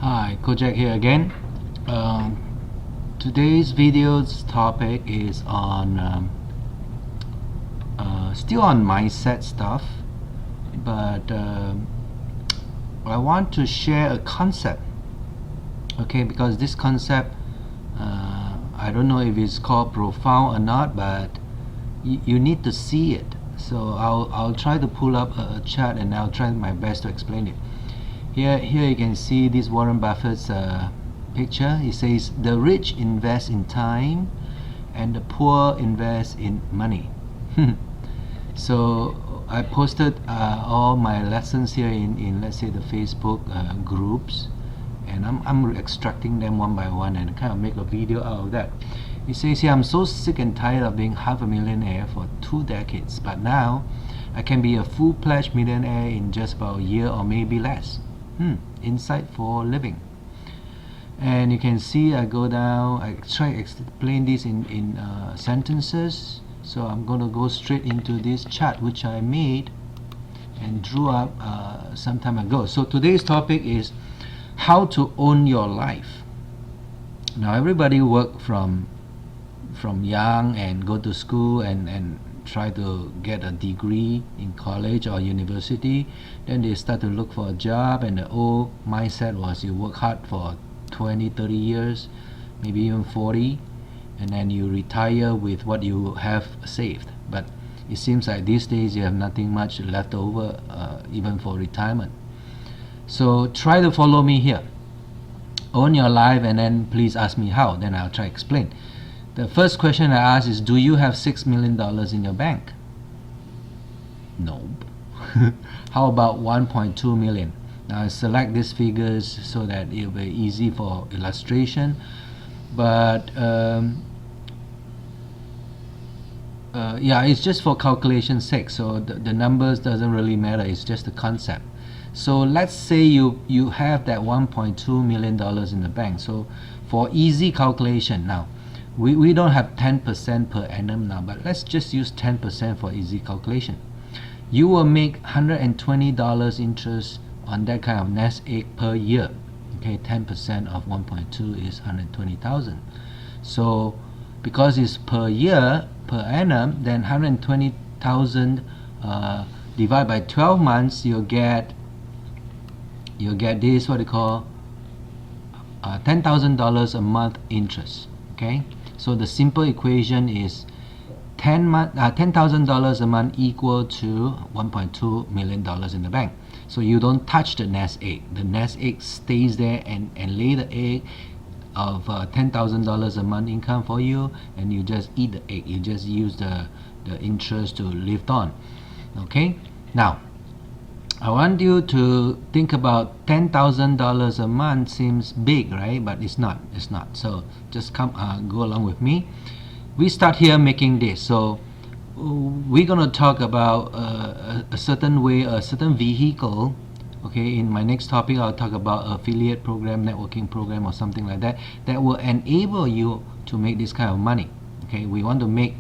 Hi, Kojak here again. Um, Today's video's topic is on still on mindset stuff, but I want to share a concept. Okay, because this concept, I don't know if it's called profound or not, but you need to see it. So I'll try to pull up a chart and I'll try my best to explain it. Here you can see this Warren Buffett's picture. It says the rich invest in time and the poor invest in money. So I posted all my lessons here in let's say the Facebook groups, and I'm extracting them one by one and kind of make a video out of that. It says here, I'm so sick and tired of being half a millionaire for 2 decades, but now I can be a full-fledged millionaire in just about a year or maybe less. Insight for living. And you can see I go down, I try to explain this in sentences. So I'm going to go straight into this chart which I made and drew up some time ago. So today's topic is how to own your life. Now everybody work from young and go to school and try to get a degree in college or university. Then they start to look for a job, and the old mindset was you work hard for 20-30 years, maybe even 40, and then you retire with what you have saved. But it seems like these days you have nothing much left over even for retirement. So try to follow me here. Own your life, and then please ask me how, then I'll try to explain. The first question I ask is, do you have $6 million in your bank? Nope. How about 1.2 million? Now I select these figures so that it will be easy for illustration, but yeah, it's just for calculation sake, so the numbers doesn't really matter, it's just the concept. So let's say you have that $1.2 million in the bank. So for easy calculation now, we don't have 10% per annum now, but let's just use 10% for easy calculation. You will make $120 interest on that kind of nest egg per year. Okay, 10% of 1.2 is 120,000. So because it's per year, per annum, then 120,000 divided by 12 months, you'll get this, what they call $10,000 a month interest. Okay, so the simple equation is $10,000 a month equal to $1.2 million in the bank. So you don't touch the nest egg. The nest egg stays there and lay the egg of $10,000 a month income for you, and you just eat the egg. You just use the interest to live on. Okay, now I want you to think about $10,000 a month. Seems big, right? But it's not. It's not. So just come go along with me. We start here making this. So we're gonna talk about a certain way, a certain vehicle. Okay, in my next topic I'll talk about affiliate program, networking program, or something like that that will enable you to make this kind of money. Okay, we want to make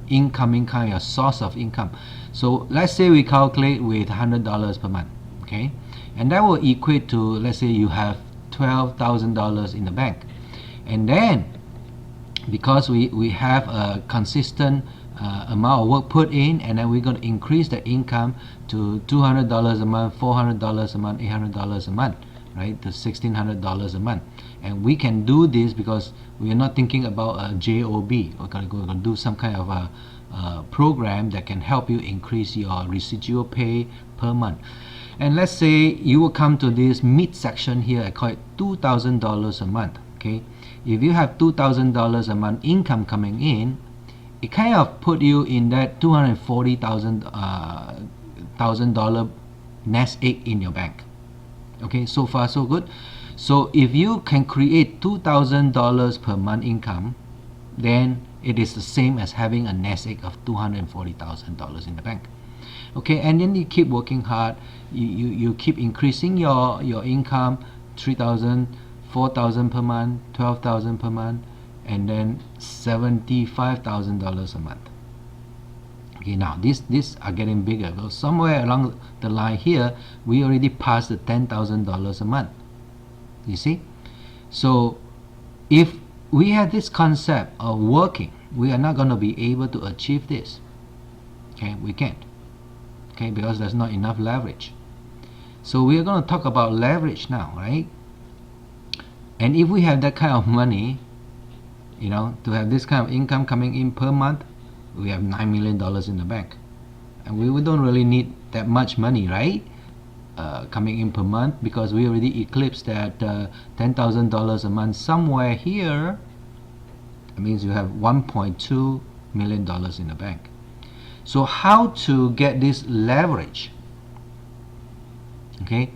incoming kind of source of income. So let's say we calculate with $100 per month. Okay, and that will equate to, let's say you have $12,000 in the bank, and then because we have a consistent amount of work put in, and then we're going to increase the income to $200 a month, $400 a month, $800 a month, right, to $1,600 a month. And we can do this because we are not thinking about a job. We're going to do some kind of a program that can help you increase your residual pay per month. And let's say you will come to this mid section here. I call it $2,000 a month. Okay, if you have $2,000 a month income coming in, it kind of put you in that $240,000 nest egg in your bank. Okay, so far so good. So if you can create $2,000 per month income, then it is the same as having a nest egg of $240,000 in the bank. Okay, and then you keep working hard. You keep increasing your income, 3,000, 4,000 per month, 12,000 per month, and then $75,000 a month. Okay, now these are getting bigger. Well, somewhere along the line here, we already passed the $10,000 a month. You see? So if we have this concept of working, we are not going to be able to achieve this. Okay, we can't. Okay, because there's not enough leverage. So we are going to talk about leverage now, right? And if we have that kind of money, you know, to have this kind of income coming in per month, we have $9 million in the bank. And we don't really need that much money, right? Coming in per month, because we already eclipsed that $10,000 a month somewhere here. That means you have $1.2 million in the bank. So how to get this leverage? Okay,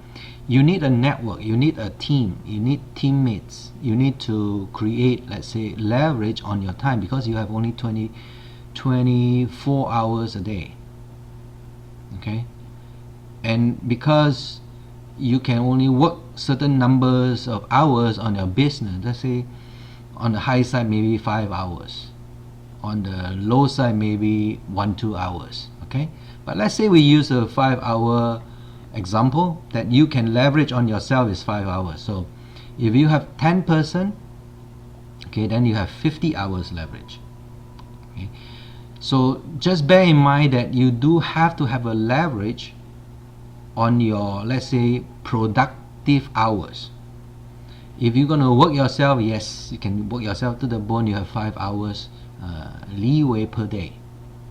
you need a network, you need a team, you need teammates, you need to create, let's say, leverage on your time, because you have only 24 hours a day. Okay, and because you can only work certain numbers of hours on your business, let's say on the high side maybe 5 hours, on the low side maybe 1-2 hours. Okay, but let's say we use a 5-hour example, that you can leverage on yourself is 5 hours. So if you have 10 person, okay, then you have 50 hours leverage. Okay, so just bear in mind that you do have to have a leverage on your, let's say, productive hours. If you're going to work yourself, yes, you can work yourself to the bone, you have 5 hours leeway per day.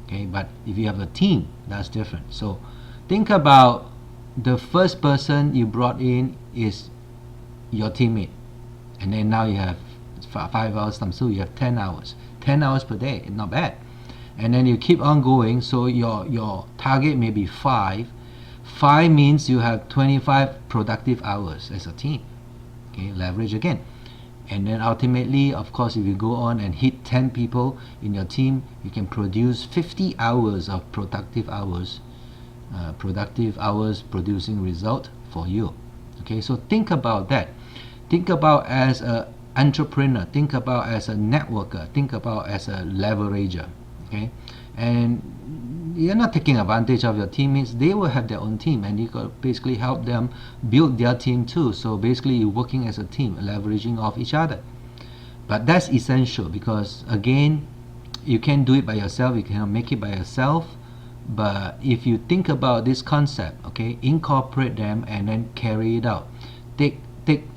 Okay, but if you have a team, that's different. So think about the first person you brought in is your teammate, and then now you have 5 hours times 2, you have 10 hours per day, not bad. And then you keep on going, so your target may be 5 means you have 25 productive hours as a team. Okay, leverage again. And then ultimately, of course, if you go on and hit 10 people in your team, you can produce 50 hours of productive hours producing result for you. Okay, so think about that. Think about as an entrepreneur, think about as a networker, think about as a leverager. Okay, and you're not taking advantage of your teammates. They will have their own team, and you could basically help them build their team too. So basically you're working as a team, leveraging off each other. But that's essential, because again, you can't do it by yourself, you cannot make it by yourself. But if you think about this concept, okay, incorporate them and then carry it out. Take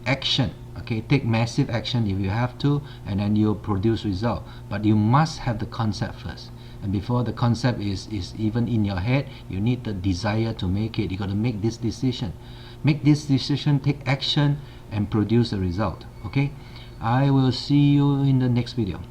action, okay, take massive action if you have to, and then you'll produce result. But you must have the concept first. And before the concept is even in your head, you need the desire to make it. You got to make this decision. Make this decision, take action, and produce a result. Okay, I will see you in the next video.